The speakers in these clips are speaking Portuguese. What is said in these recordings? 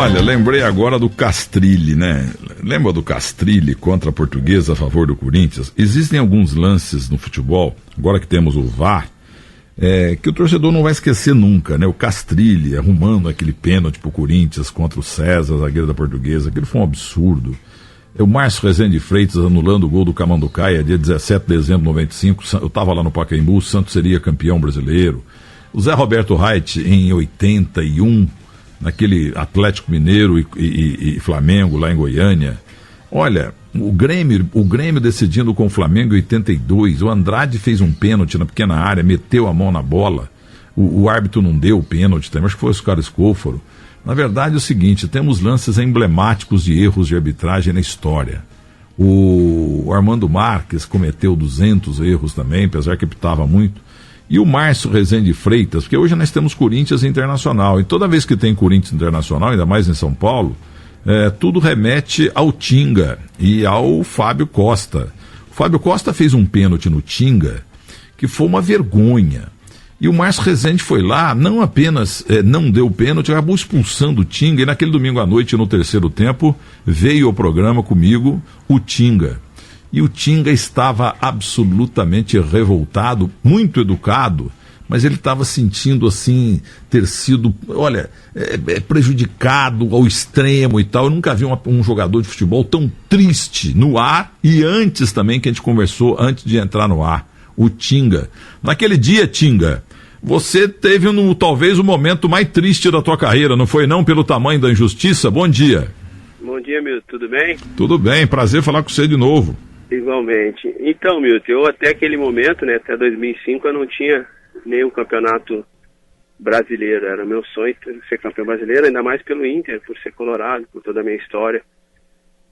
Olha, lembrei agora do Castrilli, né? Lembra do Castrilli contra a Portuguesa a favor do Corinthians? Existem alguns lances no futebol, agora que temos o VAR, que o torcedor não vai esquecer nunca, né? O Castrilli arrumando aquele pênalti pro Corinthians contra o César, zagueiro da Portuguesa, aquilo foi um absurdo. O Márcio Rezende Freitas anulando o gol do Camanducaia, dia 17 de dezembro de 95, eu estava lá no Pacaembu, o Santos seria campeão brasileiro. O Zé Roberto Reit, em 81, naquele Atlético Mineiro e Flamengo, lá em Goiânia. Olha, o Grêmio decidindo com o Flamengo em 82, o Andrade fez um pênalti na pequena área, meteu a mão na bola, o árbitro não deu o pênalti também, acho que foi o Oscar Escófaro. Na verdade é o seguinte, temos lances emblemáticos de erros de arbitragem na história. O Armando Marques cometeu 200 erros também, apesar que apitava muito. E o Márcio Rezende Freitas, porque hoje nós temos Corinthians Internacional, e toda vez que tem Corinthians Internacional, ainda mais em São Paulo, tudo remete ao Tinga e ao Fábio Costa. O Fábio Costa fez um pênalti no Tinga, que foi uma vergonha. E o Márcio Rezende foi lá, não apenas não deu pênalti, acabou expulsando o Tinga, e naquele domingo à noite, no terceiro tempo, veio ao programa comigo o Tinga. E o Tinga estava absolutamente revoltado, muito educado, mas ele estava sentindo assim, ter sido, olha, prejudicado ao extremo e tal. Eu nunca vi um jogador de futebol tão triste no ar, e antes também, que a gente conversou, antes de entrar no ar, o Tinga. Naquele dia, Tinga, você teve talvez o momento mais triste da tua carreira, não foi não, pelo tamanho da injustiça? Bom dia. Bom dia, Milton, tudo bem? Tudo bem, prazer falar com você de novo. Igualmente. Então, Milton, eu até aquele momento, né, até 2005, eu não tinha nenhum campeonato brasileiro. Era meu sonho ser campeão brasileiro, ainda mais pelo Inter, por ser colorado, por toda a minha história,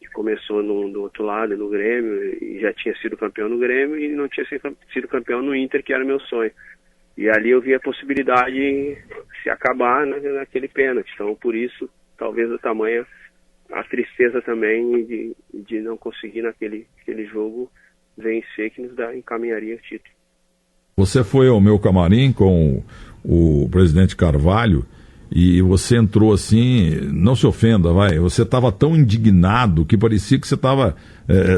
que começou do outro lado, no Grêmio, e já tinha sido campeão no Grêmio e não tinha sido campeão no Inter, que era meu sonho. E ali eu vi a possibilidade de se acabar naquele pênalti. Então, por isso, talvez o tamanho, a tristeza também de não conseguir naquele jogo vencer, que nos encaminharia o título. Você foi ao meu camarim com o presidente Carvalho e você entrou assim, não se ofenda, você estava tão indignado que parecia que você estava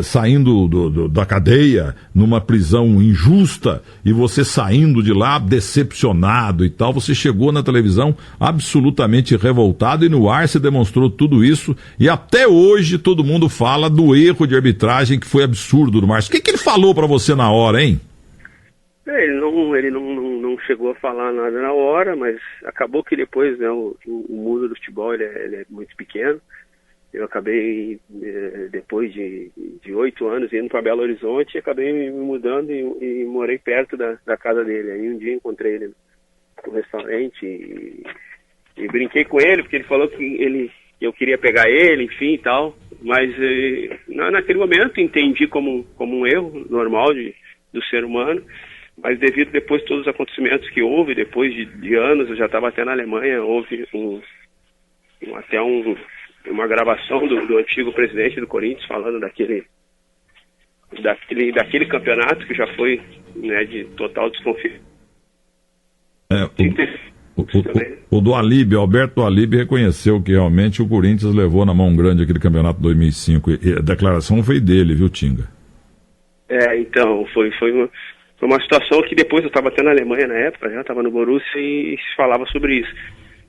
saindo da cadeia numa prisão injusta, e você saindo de lá decepcionado e tal. Você chegou na televisão absolutamente revoltado, e no ar você demonstrou tudo isso, e até hoje todo mundo fala do erro de arbitragem que foi absurdo do Márcio. O que ele falou para você na hora, hein? Ele não chegou a falar nada na hora, mas acabou que depois, né, o mundo do futebol ele é muito pequeno. Eu acabei, depois de 8 anos, indo para Belo Horizonte, e acabei me mudando e morei perto da casa dele. Aí um dia encontrei ele no restaurante e brinquei com ele, porque ele falou que eu queria pegar ele, enfim e tal. Mas naquele momento entendi como um erro normal do ser humano. Mas devido depois a todos os acontecimentos que houve, depois de anos, eu já estava até na Alemanha, houve uma gravação do antigo presidente do Corinthians falando daquele campeonato que já foi, né, de total desconfiança. O do Alíbio, Alberto Alíbio, reconheceu que realmente o Corinthians levou na mão grande aquele campeonato de 2005. E a declaração foi dele, viu, Tinga? Então, foi uma situação que depois eu estava até na Alemanha na época, já estava no Borussia e se falava sobre isso.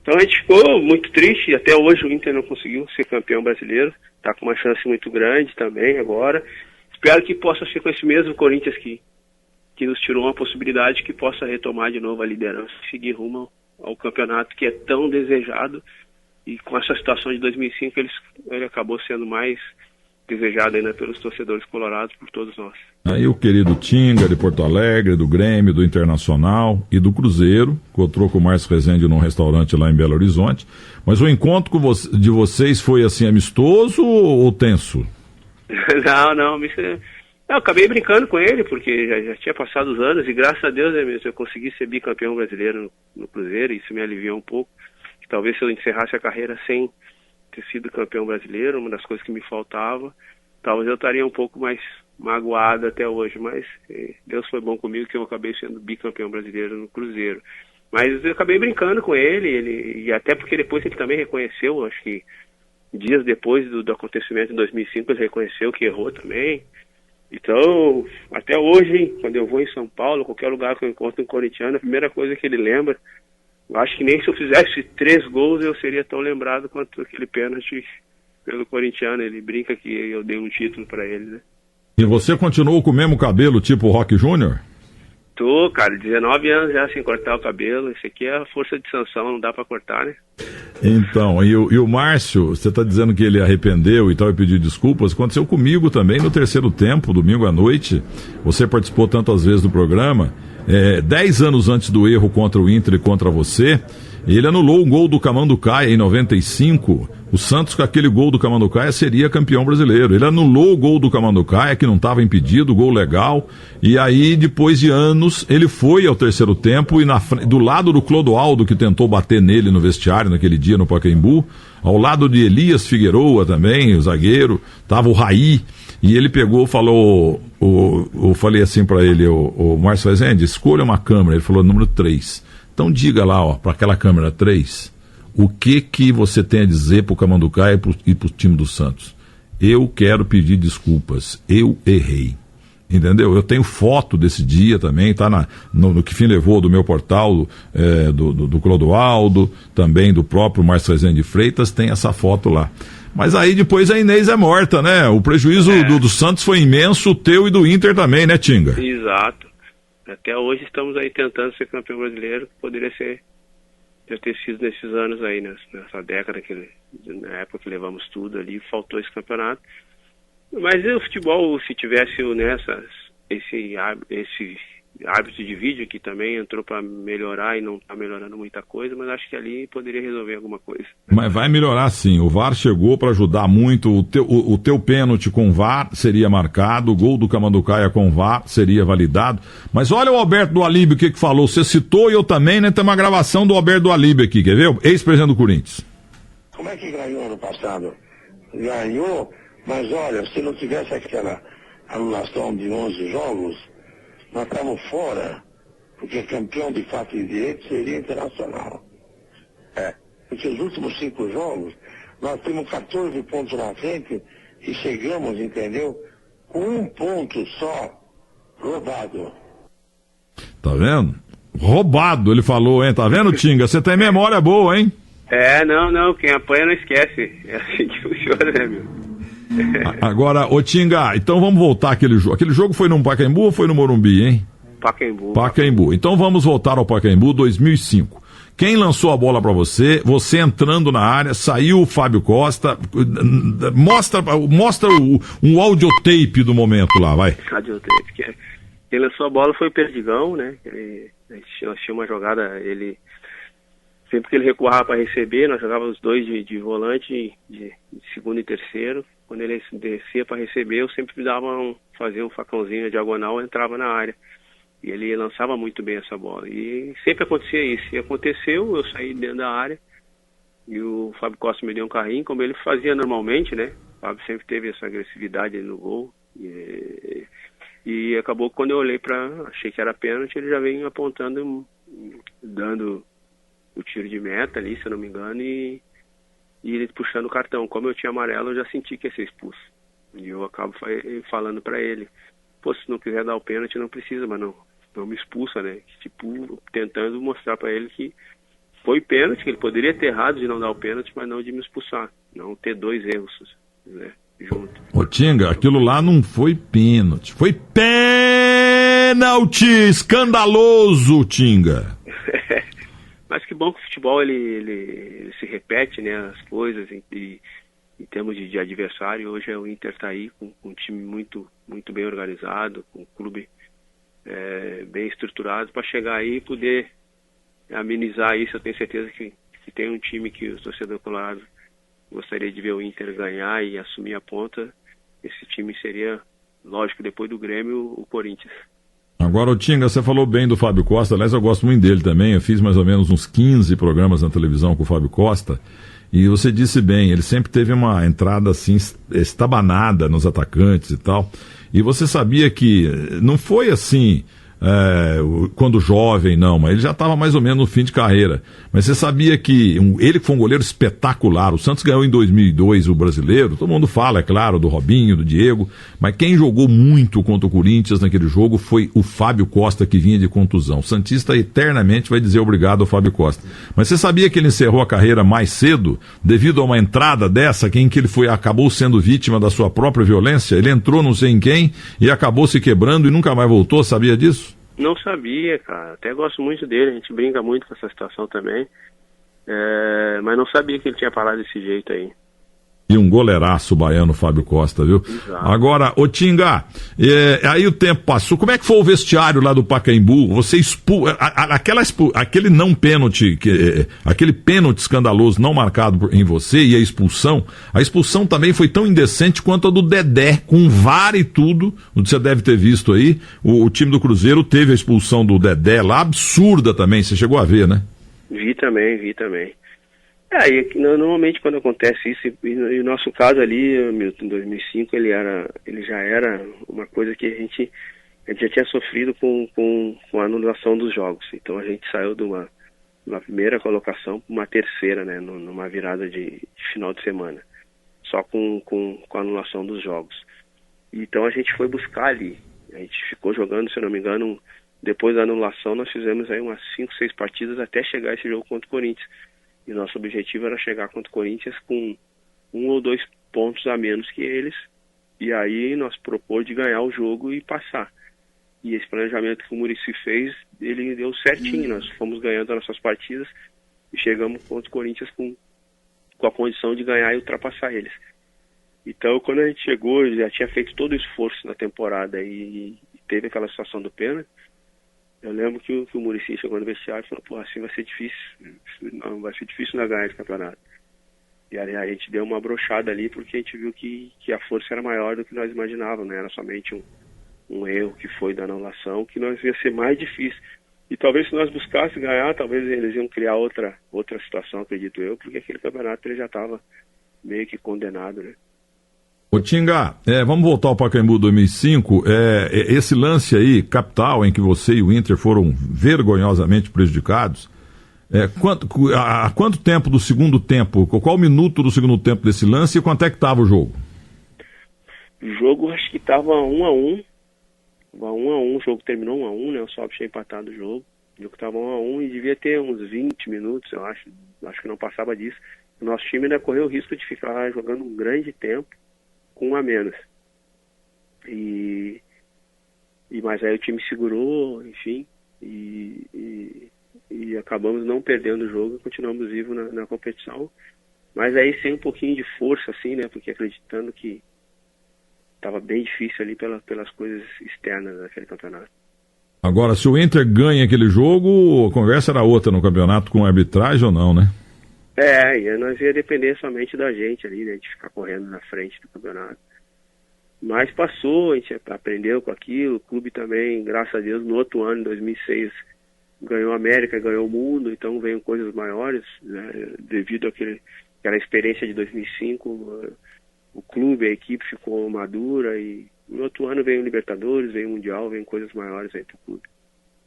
Então a gente ficou muito triste, até hoje o Inter não conseguiu ser campeão brasileiro, está com uma chance muito grande também agora. Espero que possa ser com esse mesmo Corinthians que nos tirou uma possibilidade, que possa retomar de novo a liderança e seguir rumo ao campeonato que é tão desejado, e com essa situação de 2005 ele acabou sendo mais desejado ainda pelos torcedores colorados, por todos nós. Aí o querido Tinga, de Porto Alegre, do Grêmio, do Internacional e do Cruzeiro, encontrou com o Márcio Rezende num restaurante lá em Belo Horizonte. Mas o encontro de vocês foi assim, amistoso ou tenso? Não, eu acabei brincando com ele, porque já tinha passado os anos, e graças a Deus, né, eu consegui ser bicampeão brasileiro no Cruzeiro, e isso me aliviou um pouco. Talvez se eu encerrasse a carreira sem ter sido campeão brasileiro, uma das coisas que me faltava, talvez eu estaria um pouco mais magoado até hoje, mas Deus foi bom comigo, que eu acabei sendo bicampeão brasileiro no Cruzeiro. Mas eu acabei brincando com ele, e até porque depois ele também reconheceu, acho que dias depois do acontecimento em 2005, ele reconheceu que errou também. Então, até hoje, quando eu vou em São Paulo, qualquer lugar que eu encontro um corintiano, a primeira coisa que ele lembra, eu acho que nem se eu fizesse 3 gols eu seria tão lembrado quanto aquele pênalti pelo corintiano. Ele brinca que eu dei um título para ele, né? E você continuou com o mesmo cabelo tipo Rock Júnior? Tô, cara, 19 anos já sem cortar o cabelo. Isso aqui é a força de Sansão, não dá pra cortar, né? Então, e o Márcio, você tá dizendo que ele arrependeu e tal e pediu desculpas. Aconteceu comigo também no terceiro tempo, domingo à noite. Você participou tantas vezes do programa. 10 anos antes do erro contra o Inter e contra você, ele anulou o gol do Camanducaia em 95. O Santos, com aquele gol do Camanducaia, seria campeão brasileiro. Ele anulou o gol do Camanducaia, que não estava impedido, gol legal. E aí, depois de anos, ele foi ao terceiro tempo e do lado do Clodoaldo, que tentou bater nele no vestiário naquele dia no Pacaembu, ao lado de Elias Figueroa também, o zagueiro, estava o Raí. E ele pegou, falou, eu falei assim para ele, o Márcio Rezende, escolha uma câmera. Ele falou, número 3. Então diga lá, para aquela câmera 3, o que você tem a dizer pro Camanducaia e pro time do Santos. Eu quero pedir desculpas, eu errei. Entendeu? Eu tenho foto desse dia também, tá no que fim levou do meu portal, do Clodoaldo, também do próprio Márcio Rezende de Freitas, tem essa foto lá. Mas aí depois a Inês é morta, né? O prejuízo do Santos foi imenso, o teu e do Inter também, né, Tinga? Exato. Até hoje estamos aí tentando ser campeão brasileiro, poderia já ter sido nesses anos aí, nessa década, na época que levamos tudo ali, faltou esse campeonato. Mas o futebol, se tivesse esse árbitro de vídeo que também entrou para melhorar e não está melhorando muita coisa, mas acho que ali poderia resolver alguma coisa. Mas vai melhorar sim, o VAR chegou para ajudar muito, o teu pênalti com o VAR seria marcado, o gol do Camanducaia com o VAR seria validado, mas olha o Alberto do Alibe o que falou, você citou e eu também, né, tem uma gravação do Alberto do Alibe aqui, quer ver? Ex-presidente do Corinthians. Como é que ganhou no passado? Ganhou, mas olha, se não tivesse aquela anulação de 11 jogos, nós estamos fora, porque campeão de fato e direito seria Internacional. Porque os últimos 5 jogos, nós temos 14 pontos na frente e chegamos, entendeu? Com 1 ponto só, roubado. Tá vendo? Roubado, ele falou, hein? Tá vendo, Tinga? Você tem memória boa, hein? Não, quem apanha não esquece. É assim que funciona, né, meu? Agora, ô Tinga, então vamos voltar àquele jogo. Aquele jogo foi no Pacaembu ou foi no Morumbi, hein? Pacaembu. Então vamos voltar ao Pacaembu 2005. Quem lançou a bola pra você? Você entrando na área, saiu o Fábio Costa. Mostra um audiotape do momento lá, vai. Audiotape. Quem lançou a bola foi o Perdigão, né? Nós tínhamos uma jogada, sempre que ele recuava para receber, nós jogávamos os dois de volante, de segundo e terceiro. Quando ele descia para receber, eu sempre fazia um facãozinho diagonal, entrava na área. E ele lançava muito bem essa bola. E sempre acontecia isso. E aconteceu, eu saí dentro da área e o Fábio Costa me deu um carrinho, como ele fazia normalmente, né? O Fábio sempre teve essa agressividade no gol. E acabou que quando eu olhei achei que era pênalti, ele já veio apontando, dando o tiro de meta ali, se eu não me engano, e ele puxando o cartão. Como eu tinha amarelo, eu já senti que ia ser expulso. E eu acabo falando pra ele, pô, se não quiser dar o pênalti, não precisa, mas não me expulsa, né? Tipo, tentando mostrar pra ele que foi pênalti, que ele poderia ter errado de não dar o pênalti, mas não de me expulsar. Não ter 2 erros, né? Junto. Ô Tinga, aquilo lá não foi pênalti, foi pênalti! Escandaloso, Tinga! Mas que bom que o futebol ele se repete, né, as coisas em termos de adversário. Hoje o Inter está aí com um time muito, muito bem organizado, com um clube bem estruturado para chegar aí e poder amenizar isso. Eu tenho certeza que tem um time que o torcedor colorado gostaria de ver o Inter ganhar e assumir a ponta. Esse time seria, lógico, depois do Grêmio, o Corinthians. Agora, Tinga, você falou bem do Fábio Costa, aliás, eu gosto muito dele também, eu fiz mais ou menos uns 15 programas na televisão com o Fábio Costa, e você disse bem, ele sempre teve uma entrada assim, estabanada nos atacantes e tal, e você sabia que não foi assim, quando jovem, não, mas ele já estava mais ou menos no fim de carreira. Mas você sabia que ele foi um goleiro espetacular. O Santos ganhou em 2002 o Brasileiro, todo mundo fala, é claro, do Robinho, do Diego, mas quem jogou muito contra o Corinthians naquele jogo foi o Fábio Costa, que vinha de contusão. O santista eternamente vai dizer obrigado ao Fábio Costa. Mas você sabia que ele encerrou a carreira mais cedo, devido a uma entrada dessa, em que ele acabou sendo vítima da sua própria violência? Ele entrou não sei em quem e acabou se quebrando e nunca mais voltou, sabia disso? Não sabia, cara. Até gosto muito dele, a gente brinca muito com essa situação também. Mas não sabia que ele tinha parado desse jeito aí. E um goleiraço baiano, Fábio Costa, viu? Exato. Agora, ô Tinga, aí o tempo passou. Como é que foi o vestiário lá do Pacaembu? Você aquele não pênalti, aquele pênalti escandaloso não marcado em você e a expulsão também foi tão indecente quanto a do Dedé, com VAR e tudo. Você deve ter visto aí. O time do Cruzeiro teve a expulsão do Dedé lá, absurda também. Você chegou a ver, né? Vi também. E normalmente quando acontece isso, e no nosso caso ali, Milton, em 2005, ele já era uma coisa que a gente já tinha sofrido com a anulação dos jogos. Então a gente saiu de uma primeira colocação para uma terceira, né, numa virada de final de semana, só com a anulação dos jogos. Então a gente foi buscar ali, a gente ficou jogando, se eu não me engano, depois da anulação nós fizemos aí umas 5, 6 partidas até chegar esse jogo contra o Corinthians. E nosso objetivo era chegar contra o Corinthians com 1 ou 2 pontos a menos que eles. E aí nós propôs de ganhar o jogo e passar. E esse planejamento que o Muricy fez, ele deu certinho. Nós fomos ganhando as nossas partidas e chegamos contra o Corinthians com a condição de ganhar e ultrapassar eles. Então, quando a gente chegou, ele já tinha feito todo o esforço na temporada e teve aquela situação do pênalti. Eu lembro que o Muricy chegou no vestiário e falou, pô, assim vai ser difícil, vai ser difícil não ganhar esse campeonato. E aí a gente deu uma brochada ali porque a gente viu que a força era maior do que nós imaginávamos, né? Era somente um erro que foi da anulação, que nós ia ser mais difícil. E talvez se nós buscássemos ganhar, talvez eles iam criar outra situação, acredito eu, porque aquele campeonato ele já estava meio que condenado, né? Ô Tinga, vamos voltar ao Pacaembu 2005, esse lance aí, capital, em que você e o Inter foram vergonhosamente prejudicados, há quanto tempo do segundo tempo, qual minuto do segundo tempo desse lance e quanto é que estava o jogo? O jogo acho que estava 1-1, o jogo terminou 1-1, né, o Sobs tinha empatado o jogo estava 1-1 e devia ter uns 20 minutos, eu acho que não passava disso. O nosso time ainda correu o risco de ficar jogando um grande tempo, com 1 a menos. Mas aí o time segurou, enfim, e acabamos não perdendo o jogo, continuamos vivos na competição, mas aí sem um pouquinho de força, assim, né, porque acreditando que estava bem difícil ali pelas coisas externas daquele campeonato. Agora, se o Inter ganha aquele jogo, a conversa era outra no campeonato com arbitragem ou não, né? Nós ia depender somente da gente ali, né, de ficar correndo na frente do campeonato. Mas passou, a gente aprendeu com aquilo, o clube também, graças a Deus, no outro ano, em 2006, ganhou a América, ganhou o mundo, então veio coisas maiores, né, devido àquela experiência de 2005, o clube, a equipe ficou madura e no outro ano veio o Libertadores, veio o Mundial, veio coisas maiores aí pro clube.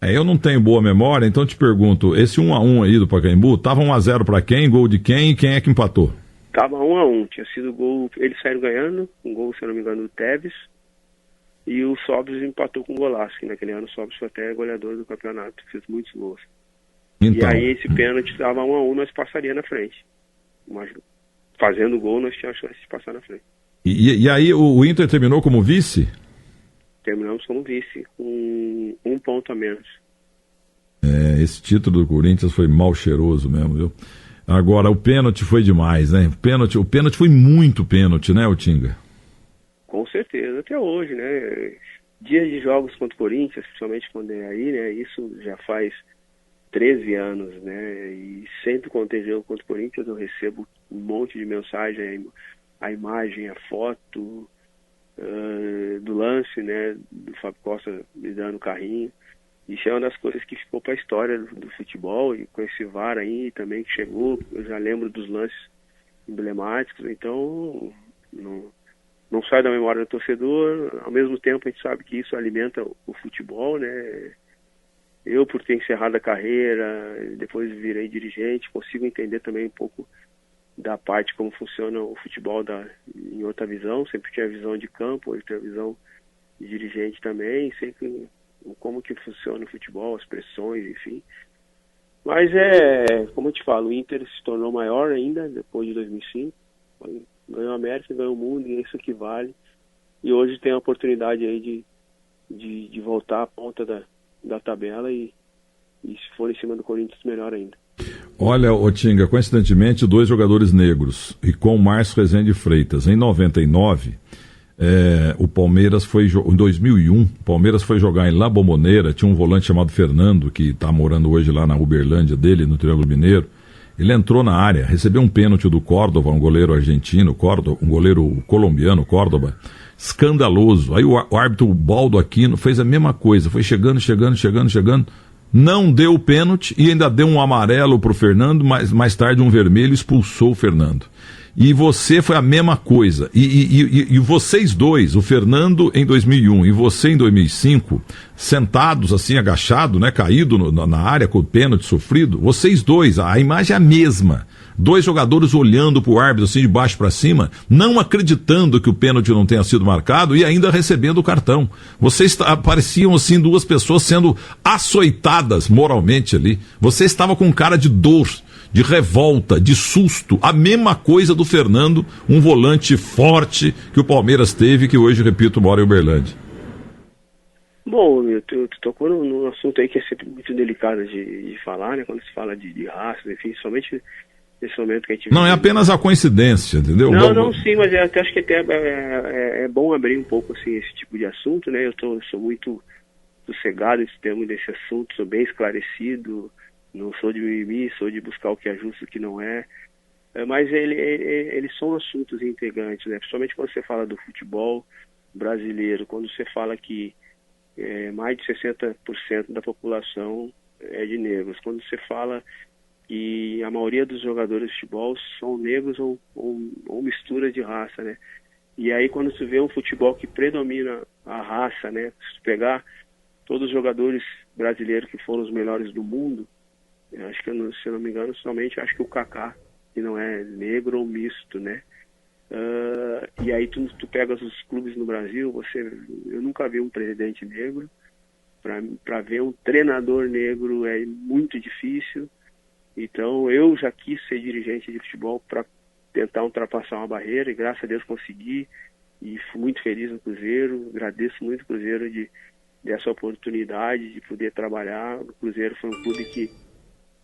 Eu não tenho boa memória, então te pergunto, esse 1-1 aí do Pacaembu, tava 1-0 para quem, gol de quem e quem é que empatou? Tava 1-1, tinha sido gol, eles saíram ganhando, um gol, se eu não me engano, do Tevez, e o Sobs empatou com o golaço, que naquele ano o Sobs foi até goleador do campeonato, fez muitos gols. Então, e aí esse pênalti tava 1-1, nós passaria na frente. Mas fazendo gol, nós tínhamos a chance de passar na frente. E aí o Inter terminou como vice? Terminamos como vice, com 1 ponto a menos. Esse título do Corinthians foi mal cheiroso mesmo, viu? Agora, o pênalti foi demais, né? O pênalti foi muito pênalti, né, o Tinga? Com certeza, até hoje, né? Dias de jogos contra o Corinthians, principalmente quando é aí, né? Isso já faz 13 anos, né? E sempre quando tem jogo contra o Corinthians eu recebo um monte de mensagem, a imagem, a foto do lance, né? Do Fábio Costa me dando o carrinho. Isso é uma das coisas que ficou para a história do futebol, e com esse VAR aí também que chegou, eu já lembro dos lances emblemáticos, então não sai da memória do torcedor. Ao mesmo tempo a gente sabe que isso alimenta o futebol, né? eu, por ter encerrado a carreira, depois virei dirigente, consigo entender também um pouco da parte como funciona o futebol em outra visão. Sempre tinha a visão de campo, hoje tenho a visão de dirigente também, sei como que funciona o futebol, as pressões, enfim. Mas como eu te falo, o Inter se tornou maior ainda depois de 2005, ganhou a América, ganhou o mundo, e isso que vale. E hoje tem a oportunidade aí de voltar à ponta da tabela e se for em cima do Corinthians, melhor ainda. Olha, Otinga, coincidentemente, 2 jogadores negros, e com o Márcio Rezende Freitas. Em 99, o Palmeiras em 2001, o Palmeiras foi jogar em La Bombonera, tinha um volante chamado Fernando, que está morando hoje lá na Uberlândia dele, no Triângulo Mineiro. Ele entrou na área, recebeu um pênalti do Córdoba, um goleiro argentino, um goleiro colombiano, Córdoba, escandaloso. Aí o árbitro Baldo Aquino fez a mesma coisa, foi chegando, não deu o pênalti e ainda deu um amarelo pro Fernando, mas mais tarde um vermelho, expulsou o Fernando. E você foi a mesma coisa. E vocês dois, o Fernando em 2001 e você em 2005, sentados assim, agachado, né, caído na área com o pênalti sofrido, vocês dois, a imagem é a mesma. 2 jogadores olhando pro árbitro assim de baixo para cima, não acreditando que o pênalti não tenha sido marcado e ainda recebendo o cartão. Vocês pareciam assim 2 pessoas sendo açoitadas moralmente ali. Você estava com cara de dor, de revolta, de susto, a mesma coisa do Fernando, um volante forte que o Palmeiras teve, que hoje, repito, mora em Uberlândia. Bom, tu tocou num assunto aí que é sempre muito delicado de falar, né, quando se fala de raça, enfim, somente nesse momento que a gente... Não, é apenas a coincidência, entendeu? Não, sim, mas eu até acho que é bom abrir um pouco, assim, esse tipo de assunto, né, eu sou muito sossegado em termos desse assunto, sou bem esclarecido, não sou de mimimi, sou de buscar o que é justo e o que não é. Mas eles são assuntos integrantes, né? Principalmente quando você fala do futebol brasileiro, quando você fala que mais de 60% da população é de negros, quando você fala que a maioria dos jogadores de futebol são negros ou mistura de raça, né? E aí quando você vê um futebol que predomina a raça, né? Se pegar todos os jogadores brasileiros que foram os melhores do mundo, acho que, se eu não me engano, somente acho que o Kaká, que não é negro ou misto, né? E aí tu pegas os clubes no Brasil, eu nunca vi um presidente negro, para ver um treinador negro é muito difícil. Então eu já quis ser dirigente de futebol para tentar ultrapassar uma barreira, e graças a Deus consegui, e fui muito feliz no Cruzeiro, agradeço muito o Cruzeiro dessa oportunidade de poder trabalhar. O Cruzeiro foi um clube que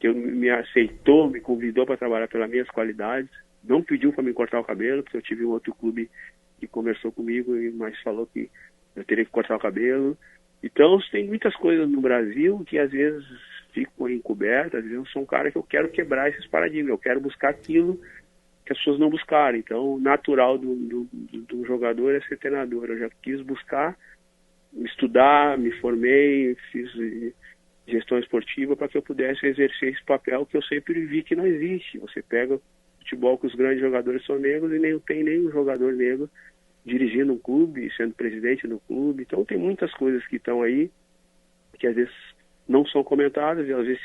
me aceitou, me convidou para trabalhar pelas minhas qualidades, não pediu para me cortar o cabelo, porque eu tive um outro clube que conversou comigo, mas falou que eu teria que cortar o cabelo. Então tem muitas coisas no Brasil que às vezes ficam encobertas. Às vezes eu sou um cara que eu quero quebrar esses paradigmas, eu quero buscar aquilo que as pessoas não buscaram. Então o natural do jogador é ser treinador. Eu já quis buscar, estudar, me formei, fiz gestão esportiva para que eu pudesse exercer esse papel que eu sempre vi que não existe. Você pega o futebol que os grandes jogadores são negros e nem tem nenhum jogador negro dirigindo um clube, sendo presidente do clube. Então tem muitas coisas que estão aí que às vezes não são comentadas, e às vezes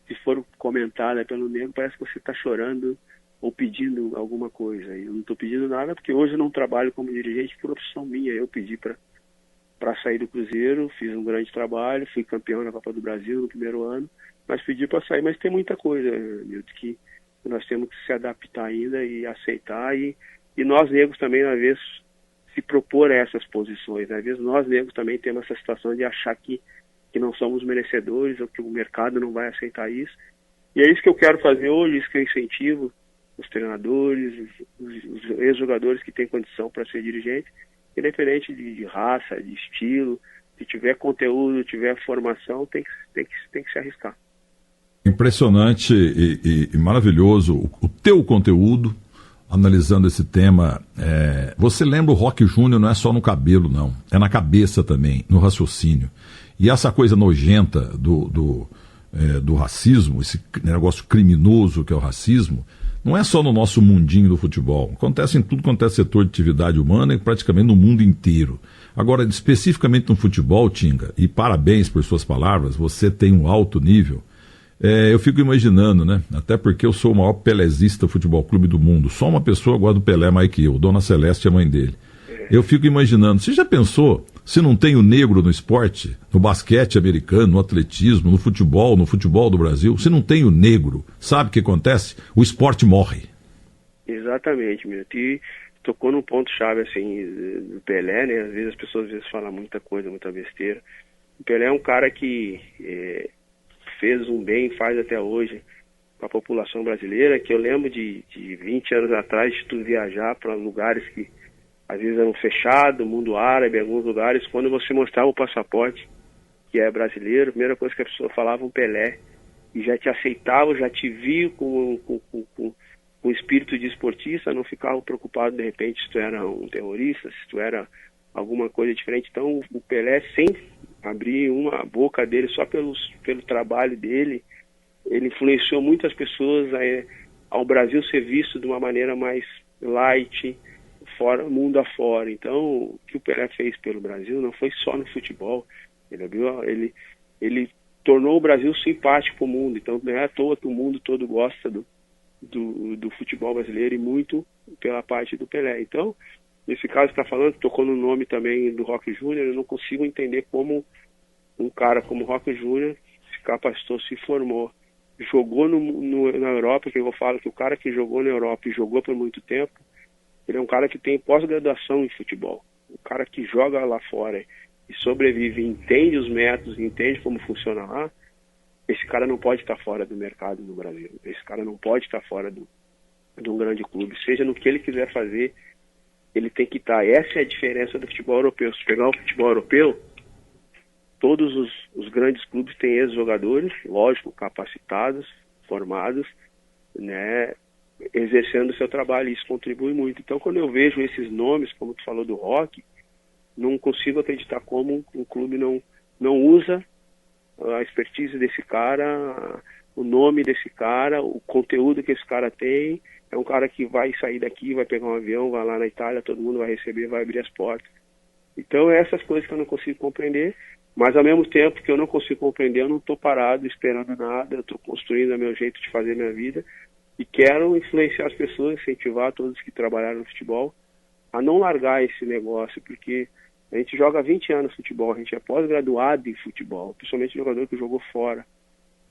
se for comentada pelo negro, parece que você está chorando ou pedindo alguma coisa. E eu não estou pedindo nada, porque hoje eu não trabalho como dirigente por opção minha. Eu pedi para sair do Cruzeiro, fiz um grande trabalho, fui campeão na Copa do Brasil no primeiro ano, mas pedi para sair. Mas tem muita coisa, Milton, que nós temos que se adaptar ainda e aceitar, e nós negros também, às vezes, se propor a essas posições. Às vezes nós negros também temos essa situação de achar que não somos merecedores, ou que o mercado não vai aceitar isso. E é isso que eu quero fazer hoje, isso que eu incentivo os treinadores, os ex-jogadores que têm condição para ser dirigente, independente de raça, de estilo. Se tiver conteúdo, tiver formação, tem que se arriscar. Impressionante e maravilhoso o teu conteúdo, analisando esse tema. Você lembra, o Roque Júnior não é só no cabelo, não. É na cabeça também, no raciocínio. E essa coisa nojenta do racismo, esse negócio criminoso que é o racismo, não é só no nosso mundinho do futebol. Acontece em tudo quanto é setor de atividade humana e praticamente no mundo inteiro. Agora, especificamente no futebol, Tinga, e parabéns por suas palavras, você tem um alto nível. Eu fico imaginando, né? Até porque eu sou o maior pelezista futebol clube do mundo. Só uma pessoa gosta do Pelé mais que eu, Dona Celeste é a mãe dele. Eu fico imaginando, você já pensou se não tem o negro no esporte, no basquete americano, no atletismo, no futebol do Brasil, se não tem o negro, sabe o que acontece? O esporte morre. Exatamente, Milton. E tocou num ponto-chave, assim, do Pelé, né? Às vezes as pessoas falam muita coisa, muita besteira. O Pelé é um cara que fez um bem, faz até hoje para a população brasileira, que eu lembro de 20 anos atrás de tu viajar para lugares que às vezes eram fechados, mundo árabe, alguns lugares, quando você mostrava o passaporte, que é brasileiro, a primeira coisa que a pessoa falava, um Pelé, e já te aceitava, já te via com espírito de esportista, não ficava preocupado de repente se tu era um terrorista, se tu era alguma coisa diferente. Então o Pelé, sem abrir uma boca dele, só pelo trabalho dele, ele influenciou muitas pessoas ao Brasil ser visto de uma maneira mais light, fora, mundo afora. Então, o que o Pelé fez pelo Brasil não foi só no futebol. Ele tornou o Brasil simpático para o mundo. Então, não é à toa que o mundo todo gosta do futebol brasileiro, e muito pela parte do Pelé. Então, nesse caso que está falando, tocou no nome também do Roque Júnior, eu não consigo entender como um cara como Roque Júnior se capacitou, se formou, jogou na Europa, que eu falo que o cara que jogou na Europa e jogou por muito tempo, ele é um cara que tem pós-graduação em futebol. O cara que joga lá fora e sobrevive, entende os métodos, entende como funciona lá, esse cara não pode estar fora do mercado no Brasil. Esse cara não pode estar fora de um grande clube. Seja no que ele quiser fazer, ele tem que estar. Essa é a diferença do futebol europeu. Se pegar o futebol europeu, todos os grandes clubes têm ex-jogadores, lógico, capacitados, formados, né, exercendo o seu trabalho, e isso contribui muito. Então, quando eu vejo esses nomes, como tu falou do Roque, não consigo acreditar como um clube não usa a expertise desse cara, o nome desse cara, o conteúdo que esse cara tem. É um cara que vai sair daqui, vai pegar um avião, vai lá na Itália, todo mundo vai receber, vai abrir as portas. Então, essas coisas que eu não consigo compreender, mas ao mesmo tempo que eu não consigo compreender, eu não estou parado esperando nada, eu estou construindo o meu jeito de fazer minha vida, e quero influenciar as pessoas, incentivar todos que trabalharam no futebol a não largar esse negócio, porque a gente joga há 20 anos futebol, a gente é pós-graduado em futebol, principalmente jogador que jogou fora,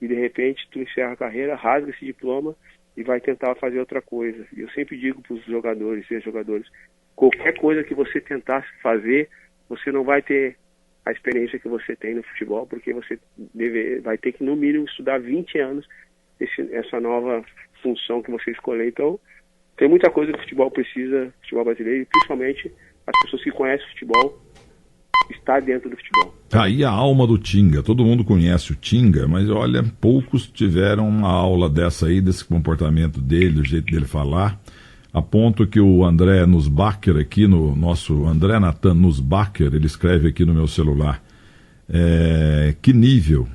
e de repente tu encerra a carreira, rasga esse diploma e vai tentar fazer outra coisa. E eu sempre digo para os jogadores e ex-jogadores, qualquer coisa que você tentar fazer, você não vai ter a experiência que você tem no futebol, porque você vai ter que no mínimo estudar 20 anos essa nova função que você escolher. Então, tem muita coisa que o futebol precisa, futebol brasileiro, e principalmente as pessoas que conhecem o futebol, está dentro do futebol. Aí a alma do Tinga, todo mundo conhece o Tinga, mas olha, poucos tiveram uma aula dessa aí, desse comportamento dele, do jeito dele falar, a ponto que o André Nussbacher aqui, no nosso André Nathan Nussbacher, ele escreve aqui no meu celular, que nível,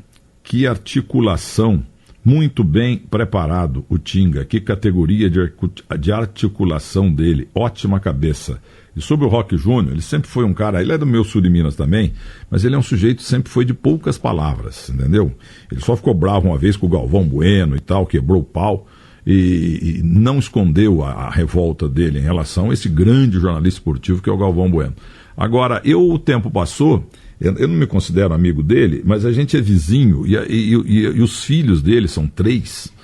que articulação, muito bem preparado o Tinga, que categoria de articulação dele, ótima cabeça. E sobre o Roque Júnior, ele sempre foi um cara, ele é do meu sul de Minas também, mas ele é um sujeito que sempre foi de poucas palavras, entendeu? Ele só ficou bravo uma vez com o Galvão Bueno e tal, quebrou o pau, e não escondeu a revolta dele em relação a esse grande jornalista esportivo que é o Galvão Bueno. Agora, o tempo passou, eu não me considero amigo dele, mas a gente é vizinho, e os filhos dele são 3,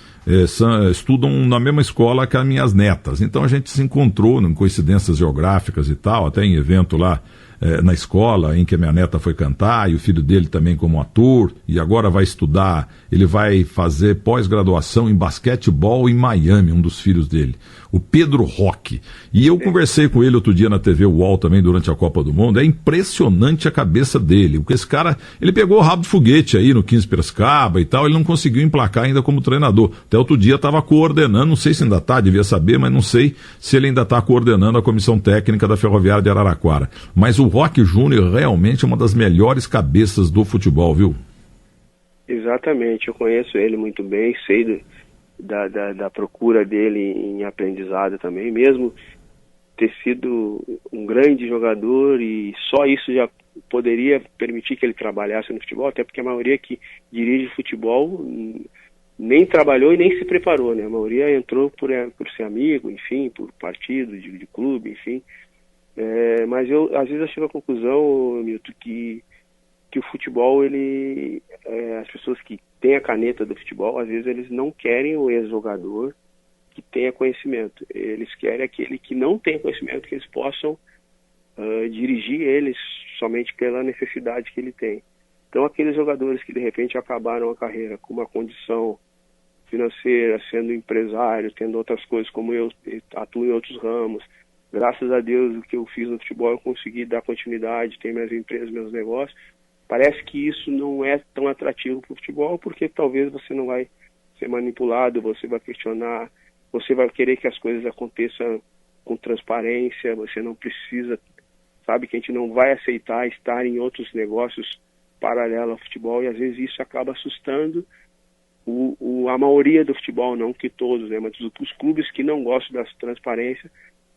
estudam na mesma escola que as minhas netas. Então a gente se encontrou em coincidências geográficas e tal, até em evento lá na escola em que a minha neta foi cantar, e o filho dele também como ator, e agora vai estudar, ele vai fazer pós-graduação em basquetebol em Miami, um dos filhos dele, o Pedro Roque. E eu conversei com ele outro dia na TV UOL também durante a Copa do Mundo. É impressionante a cabeça dele, porque esse cara, ele pegou o rabo de foguete aí no 15 Piracicaba e tal, ele não conseguiu emplacar ainda como treinador. Até outro dia estava coordenando, não sei se ainda está, devia saber, mas não sei se ele ainda está coordenando a comissão técnica da Ferroviária de Araraquara. Mas o Roque Júnior realmente é uma das melhores cabeças do futebol, viu? Exatamente, eu conheço ele muito bem, sei da procura dele em aprendizado também, mesmo ter sido um grande jogador, e só isso já poderia permitir que ele trabalhasse no futebol, até porque a maioria que dirige futebol nem trabalhou e nem se preparou, né? A maioria entrou por ser amigo, enfim, por partido, de clube, enfim. Mas eu, às vezes, eu chego à conclusão, Milton, que o futebol, as pessoas que têm a caneta do futebol, às vezes eles não querem o ex-jogador que tenha conhecimento. Eles querem aquele que não tem conhecimento, que eles possam dirigir eles somente pela necessidade que ele tem. Então, aqueles jogadores que de repente acabaram a carreira com uma condição financeira, sendo empresário, tendo outras coisas, como eu atuo em outros ramos, graças a Deus, o que eu fiz no futebol eu consegui dar continuidade, tenho minhas empresas, meus negócios. Parece que isso não é tão atrativo para o futebol, porque talvez você não vai ser manipulado, você vai questionar, você vai querer que as coisas aconteçam com transparência, você não precisa, sabe que a gente não vai aceitar estar em outros negócios paralelos ao futebol, e às vezes isso acaba assustando a maioria do futebol, não que todos, né, mas os clubes que não gostam da transparência,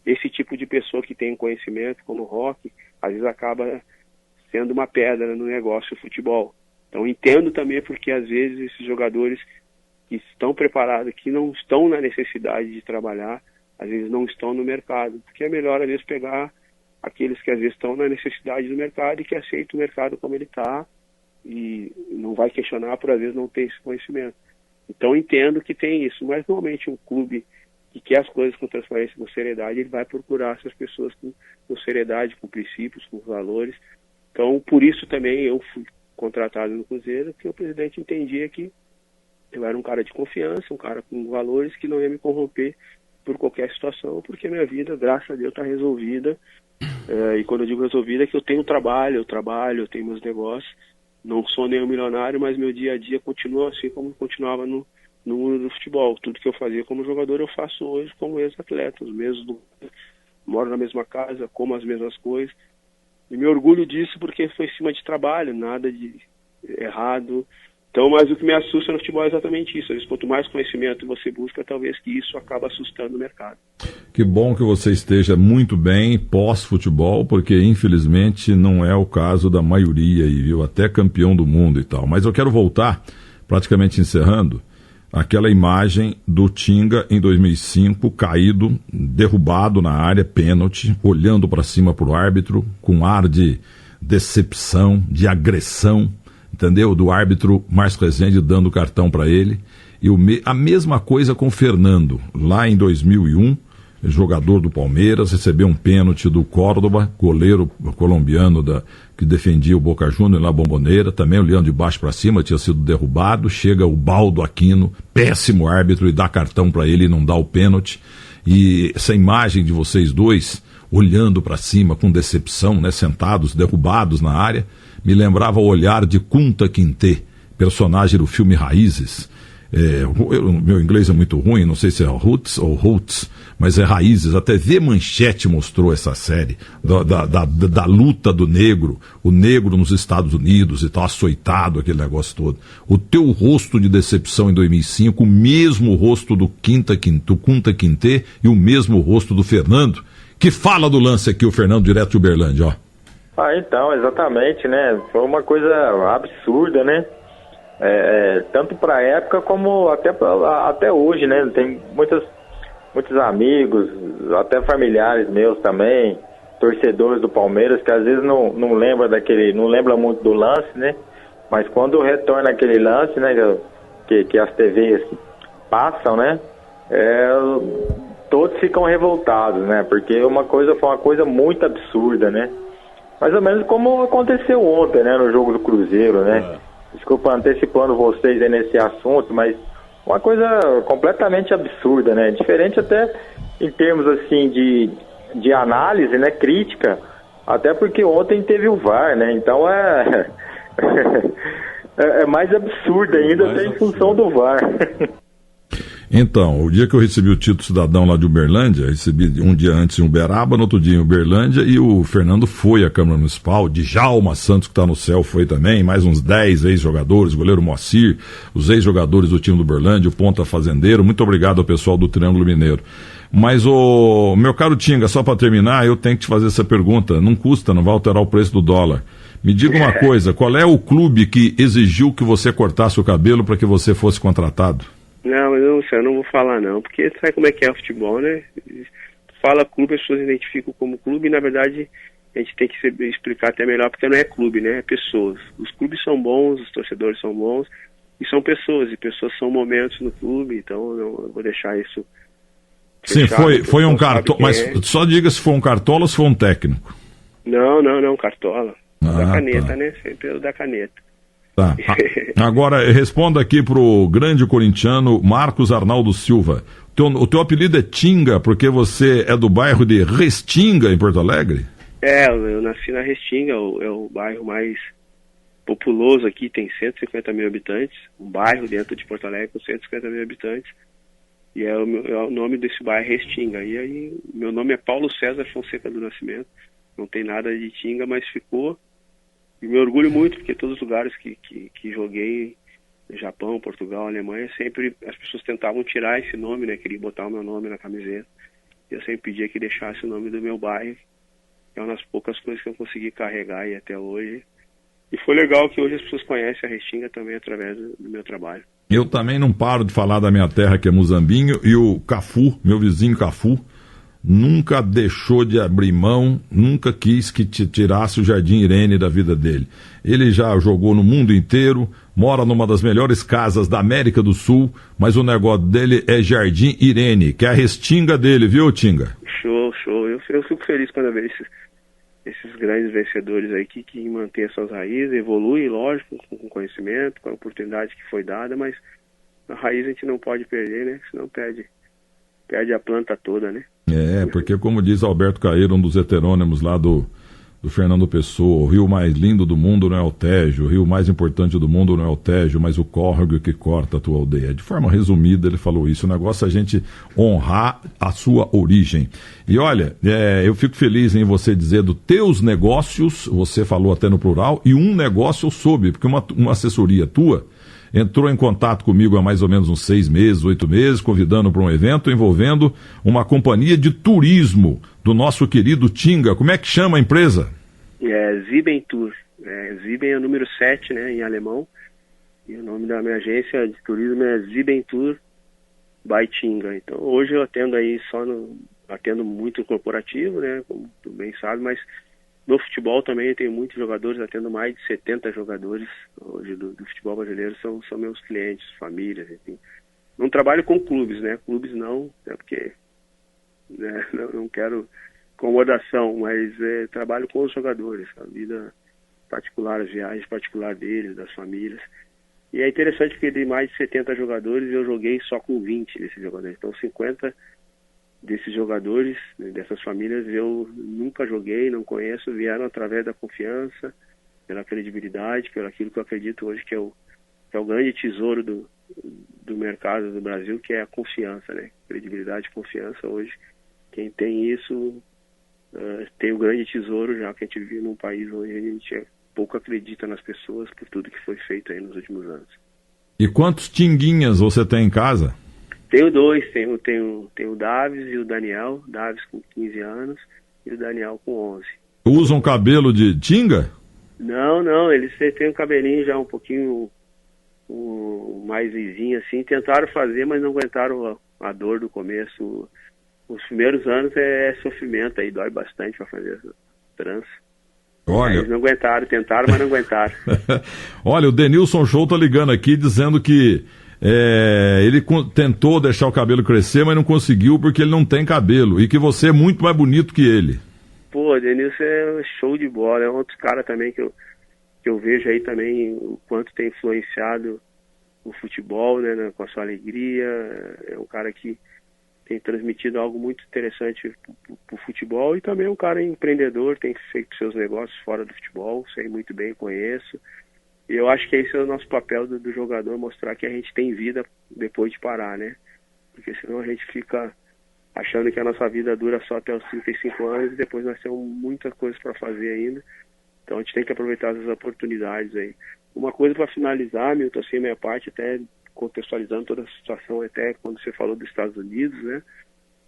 esse tipo de pessoa que tem conhecimento, como o Roque, às vezes acaba sendo uma pedra no negócio do futebol. Então entendo também porque às vezes esses jogadores que estão preparados, que não estão na necessidade de trabalhar, às vezes não estão no mercado, porque é melhor às vezes pegar aqueles que às vezes estão na necessidade do mercado e que aceitam o mercado como ele está e não vai questionar por às vezes não ter esse conhecimento. Então entendo que tem isso, mas normalmente um clube que quer as coisas com transparência, com seriedade, ele vai procurar essas pessoas com seriedade, com princípios, com valores. Então, por isso também eu fui contratado no Cruzeiro, porque o presidente entendia que eu era um cara de confiança, um cara com valores que não ia me corromper por qualquer situação, porque minha vida, graças a Deus, está resolvida. E quando eu digo resolvida é que eu tenho trabalho, eu tenho meus negócios, não sou nenhum milionário, mas meu dia a dia continua assim como continuava no mundo do futebol. Tudo que eu fazia como jogador eu faço hoje como ex-atleta, os mesmos, moro na mesma casa, como as mesmas coisas. E me orgulho disso porque foi em cima de trabalho, nada de errado. Então, mas o que me assusta no futebol é exatamente isso. Às vezes, quanto mais conhecimento você busca, talvez que isso acaba assustando o mercado. Que bom que você esteja muito bem pós-futebol, porque infelizmente não é o caso da maioria, e viu, até campeão do mundo e tal. Mas eu quero voltar, praticamente encerrando, aquela imagem do Tinga em 2005, caído, derrubado na área, pênalti, olhando para cima para o árbitro, com ar de decepção, de agressão, entendeu? Do árbitro Márcio Rezende dando cartão para ele. E a mesma coisa com o Fernando, lá em 2001, jogador do Palmeiras, recebeu um pênalti do Córdoba, goleiro colombiano que defendia o Boca Juniors lá, Bombonera, também olhando de baixo para cima, tinha sido derrubado. Chega o Baldo Aquino, péssimo árbitro, e dá cartão para ele e não dá o pênalti. E essa imagem de vocês dois olhando para cima com decepção, né, sentados, derrubados na área, me lembrava o olhar de Kunta Kinte, personagem do filme Raízes. Meu inglês é muito ruim, não sei se é Roots ou Roots, mas é Raízes. A TV Manchete mostrou essa série da luta do negro, o negro nos Estados Unidos e tal, açoitado, aquele negócio todo. O teu rosto de decepção em 2005, o mesmo rosto do Kunta Kinte e o mesmo rosto do Fernando, que fala do lance aqui, o Fernando, direto de Uberlândia, ó. Então, exatamente, né? Foi uma coisa absurda, né? Tanto para a época como até hoje, né? Tem muitos amigos, até familiares meus também, torcedores do Palmeiras, que às vezes não lembra muito do lance, né? Mas quando retorna aquele lance, né? Que as TVs passam, né? Todos ficam revoltados, né? Porque foi uma coisa muito absurda, né? Mais ou menos como aconteceu ontem, né? No jogo do Cruzeiro, né? Desculpa antecipando vocês aí nesse assunto, mas uma coisa completamente absurda, né? Diferente até em termos, assim, de análise, né? Crítica, até porque ontem teve o VAR, né? Então é mais absurdo ainda, até em função do VAR. Então, o dia que eu recebi o título cidadão lá de Uberlândia, recebi um dia antes em Uberaba, no outro dia em Uberlândia, e o Fernando foi à Câmara Municipal, Djalma Santos, que está no céu, foi também, mais uns 10 ex-jogadores, o goleiro Moacir, os ex-jogadores do time do Uberlândia, o Ponta Fazendeiro. Muito obrigado ao pessoal do Triângulo Mineiro. Mas, meu caro Tinga, só para terminar, eu tenho que te fazer essa pergunta. Não custa, não vai alterar o preço do dólar. Me diga uma coisa, qual é o clube que exigiu que você cortasse o cabelo para que você fosse contratado? Não, mas eu não vou falar não, porque sabe como é que é o futebol, né? Fala clube, as pessoas identificam como clube, e na verdade a gente tem que explicar até melhor, porque não é clube, né? É pessoas. Os clubes são bons, os torcedores são bons, e são pessoas, e pessoas são momentos no clube, então eu vou deixar isso. Sim, foi um cartola, mas só diga se foi um cartola ou se foi um técnico. Não, cartola. Da caneta, tá. né? Sempre o da caneta. Tá. Agora, responda aqui pro grande corintiano Marcos Arnaldo Silva. O teu apelido é Tinga porque você é do bairro de Restinga, em Porto Alegre? Eu nasci na Restinga, é o bairro mais populoso aqui, tem 150 mil habitantes. Um bairro dentro de Porto Alegre com 150 mil habitantes. E é o nome desse bairro Restinga. E aí, meu nome é Paulo César Fonseca do Nascimento. Não tem nada de Tinga, mas ficou. E me orgulho muito, porque todos os lugares que joguei, Japão, Portugal, Alemanha, sempre as pessoas tentavam tirar esse nome, né? Queriam botar o meu nome na camiseta. Eu sempre pedia que deixasse o nome do meu bairro. É uma das poucas coisas que eu consegui carregar aí até hoje. E foi legal que hoje as pessoas conhecem a Restinga também através do meu trabalho. Eu também não paro de falar da minha terra, que é Muzambinho, e o Cafu, meu vizinho Cafu, nunca deixou de abrir mão, nunca quis que te tirasse o Jardim Irene da vida dele. Ele já jogou no mundo inteiro, mora numa das melhores casas da América do Sul, mas o negócio dele é Jardim Irene, que é a Restinga dele, viu, Tinga? Show. Eu fico feliz quando eu vejo esses grandes vencedores aí que mantêm suas raízes, evoluem, lógico, com conhecimento, com a oportunidade que foi dada, mas a raiz a gente não pode perder, né? Senão perde a planta toda, né? Porque como diz Alberto Caeiro, um dos heterônimos lá do Fernando Pessoa, o rio mais lindo do mundo não é o Tejo, o rio mais importante do mundo não é o Tejo, mas o córrego que corta a tua aldeia. De forma resumida ele falou isso, o negócio é a gente honrar a sua origem. E olha, eu fico feliz em você dizer dos teus negócios, você falou até no plural, e um negócio eu soube, porque uma assessoria tua entrou em contato comigo há mais ou menos uns 6 meses, 8 meses, convidando para um evento envolvendo uma companhia de turismo do nosso querido Tinga. Como é que chama a empresa? Sieben Tour. Sieben é o número 7, né, em alemão. E o nome da minha agência de turismo é Sieben Tour by Tinga. Então, hoje eu atendo aí atendo muito corporativo, né, como tu bem sabe, mas no futebol também eu tenho muitos jogadores, atendo mais de 70 jogadores hoje do futebol brasileiro, são meus clientes, famílias, enfim. Não trabalho com clubes, né? Clubes não, porque né, não quero incomodação, mas trabalho com os jogadores, a vida particular, as viagens particulares deles, das famílias. E é interessante porque de mais de 70 jogadores eu joguei só com 20 desses jogadores. Então 50 desses jogadores, dessas famílias, eu nunca joguei, não conheço, vieram através da confiança, pela credibilidade, pelo aquilo que eu acredito hoje que é o grande tesouro do mercado do Brasil, que é a confiança, né? Credibilidade e confiança hoje. Quem tem isso tem o grande tesouro, já que a gente vive num país onde a gente pouco acredita nas pessoas por tudo que foi feito aí nos últimos anos. E quantos tinguinhas você tem em casa? Tenho 2, tenho o Davis e o Daniel, Davis com 15 anos e o Daniel com 11. Usam cabelo de tinga? Não, eles têm um cabelinho já um pouquinho mais lisinho assim, tentaram fazer, mas não aguentaram a dor do começo. Os primeiros anos é sofrimento aí, dói bastante para fazer essa trança. Olha... Eles não aguentaram, tentaram, mas não aguentaram. Olha, o Denilson Show tá ligando aqui dizendo que ele tentou deixar o cabelo crescer, mas não conseguiu porque ele não tem cabelo e que você é muito mais bonito que ele. Pô, Denilson é show de bola, é outro cara também que eu vejo aí também o quanto tem influenciado o futebol, né, com a sua alegria. É um cara que tem transmitido algo muito interessante pro futebol e também é um cara empreendedor, tem feito seus negócios fora do futebol, sei muito bem, conheço. E eu acho que esse é o nosso papel do jogador, mostrar que a gente tem vida depois de parar, né? porque senão a gente fica achando que a nossa vida dura só até os 35 anos e depois nós temos muita coisa para fazer ainda. Então a gente tem que aproveitar essas oportunidades aí. Uma coisa para finalizar, Milton, assim, a minha parte, até contextualizando toda a situação, até quando você falou dos Estados Unidos, né?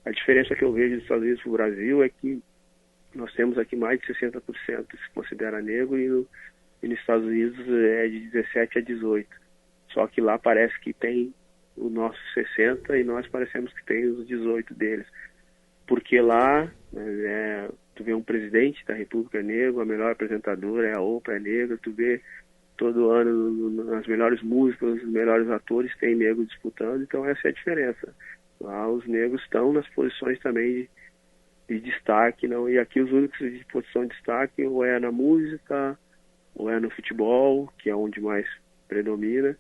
A diferença que eu vejo dos Estados Unidos para o Brasil é que nós temos aqui mais de 60% que se considera negro e nos Estados Unidos é de 17 a 18. Só que lá parece que tem o nosso 60 e nós parecemos que tem os 18 deles. Porque lá, tu vê um presidente da República negro, a melhor apresentadora é a Oprah, é negra, tu vê todo ano nas melhores músicas, os melhores atores tem negro disputando, então essa é a diferença. Lá os negros estão nas posições também de destaque, não, e aqui os únicos de posição de destaque ou é na música, ou é no futebol, que é onde mais predomina.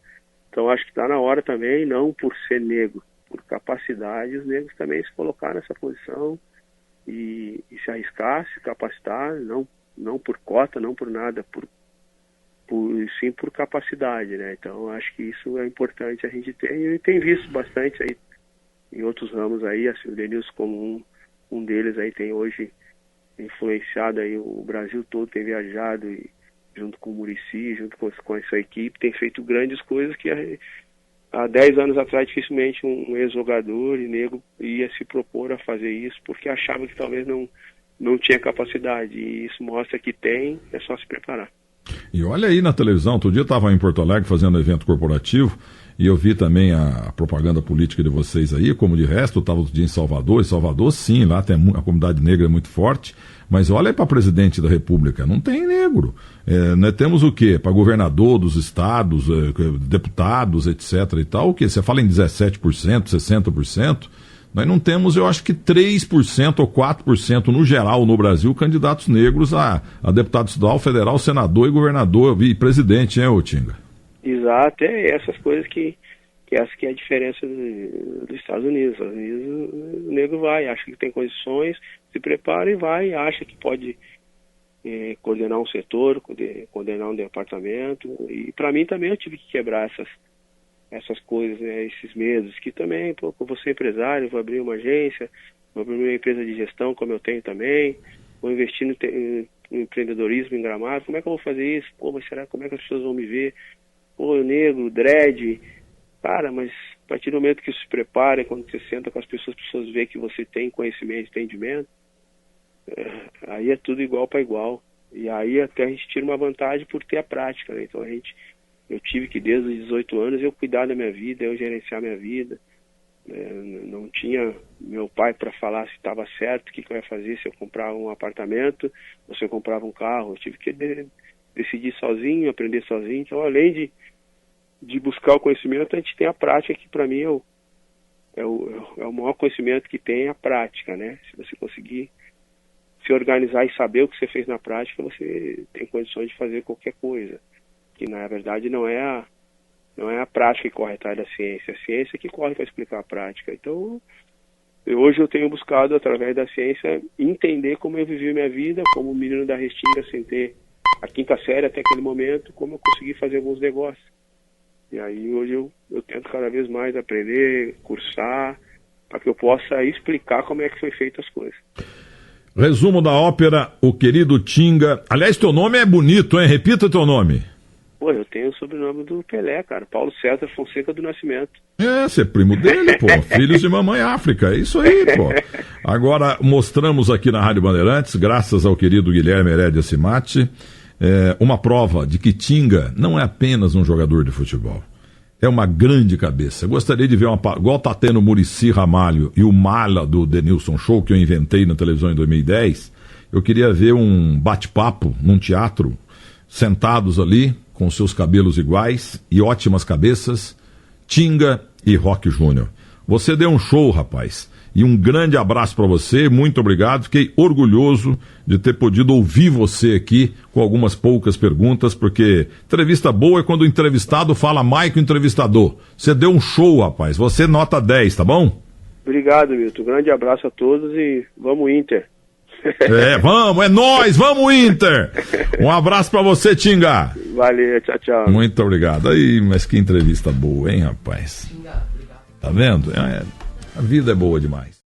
Então acho que está na hora também, não por ser negro, por capacidade, os negros também se colocar nessa posição e se arriscar, se capacitar, não por cota, não por nada, sim por capacidade, né? Então acho que isso é importante a gente ter, e tem visto bastante aí em outros ramos aí, assim, o Denilson como um deles aí tem hoje influenciado aí o Brasil todo, tem viajado e junto com o Muricy, junto com essa equipe, tem feito grandes coisas que há 10 anos atrás dificilmente um ex-jogador e negro ia se propor a fazer isso, porque achava que talvez não tinha capacidade, e isso mostra que tem, é só se preparar. E olha aí na televisão, outro dia eu estava em Porto Alegre fazendo um evento corporativo e eu vi também a propaganda política de vocês aí, como de resto, eu estava outro dia em Salvador, sim, lá tem a comunidade negra é muito forte, mas olha aí para presidente da República, não tem negro. Nós temos o quê? Para governador dos estados, deputados, etc. e tal, o quê? Você fala em 17%, 60%, nós não temos, eu acho que 3% ou 4% no geral no Brasil, candidatos negros a deputado estadual, federal, senador e governador e presidente, hein, ô Tinga? Exato, é essas coisas que essa que é a diferença dos Estados Unidos. Nos Estados Unidos o negro vai, acha que tem condições, se prepara e vai, acha que pode coordenar um setor, coordenar um departamento, e para mim também eu tive que quebrar essas coisas, né, esses medos, que também, eu vou ser empresário, vou abrir uma agência, vou abrir uma empresa de gestão, como eu tenho também, vou investir no empreendedorismo em Gramado, como é que eu vou fazer isso? Pô, mas será, como é que as pessoas vão me ver? Pô, eu negro, dread, cara, mas a partir do momento que se prepara, quando você senta com as pessoas veem que você tem conhecimento, entendimento, aí é tudo igual para igual, e aí até a gente tira uma vantagem por ter a prática, né? Então eu tive que desde os 18 anos eu cuidar da minha vida, eu gerenciar minha vida, não tinha meu pai para falar se estava certo, o que eu ia fazer, se eu comprava um apartamento ou se eu comprava um carro, eu tive que decidir sozinho, aprender sozinho. Então além de buscar o conhecimento, a gente tem a prática, que para mim é o maior conhecimento que tem, a prática, né? Se você conseguir se organizar e saber o que você fez na prática, você tem condições de fazer qualquer coisa. Que na verdade não é a prática que corre atrás da ciência, a ciência que corre para explicar a prática. Então, hoje eu tenho buscado, através da ciência, entender como eu vivi minha vida, como menino da Restinga, sem ter a 5ª série até aquele momento, como eu consegui fazer alguns negócios. E aí hoje eu tento cada vez mais aprender, cursar, para que eu possa explicar como é que foi feito as coisas. Resumo da ópera, o querido Tinga. Aliás, teu nome é bonito, hein? Repita teu nome. Pô, eu tenho o sobrenome do Pelé, cara. Paulo César Fonseca do Nascimento. Você é primo dele, pô. Filhos de mamãe África. É isso aí, pô. Agora, mostramos aqui na Rádio Bandeirantes, graças ao querido Guilherme Herédia Cimatti, uma prova de que Tinga não é apenas um jogador de futebol. É uma grande cabeça. Eu gostaria de ver igual tá tendo o Muricy Ramalho e o Mala do Denilson Show, que eu inventei na televisão em 2010. Eu queria ver um bate-papo num teatro, sentados ali, com seus cabelos iguais e ótimas cabeças, Tinga e Roque Júnior. Você deu um show, rapaz. E um grande abraço para você, muito obrigado. Fiquei orgulhoso de ter podido ouvir você aqui com algumas poucas perguntas, porque entrevista boa é quando o entrevistado fala mais que o entrevistador. Você deu um show, rapaz. Você nota 10, tá bom? Obrigado, Milton. Grande abraço a todos e vamos Inter. Vamos, é nóis, vamos Inter! Um abraço pra você, Tinga. Valeu, tchau, tchau. Muito obrigado. Aí, mas que entrevista boa, hein, rapaz? Tá vendo? A vida é boa demais.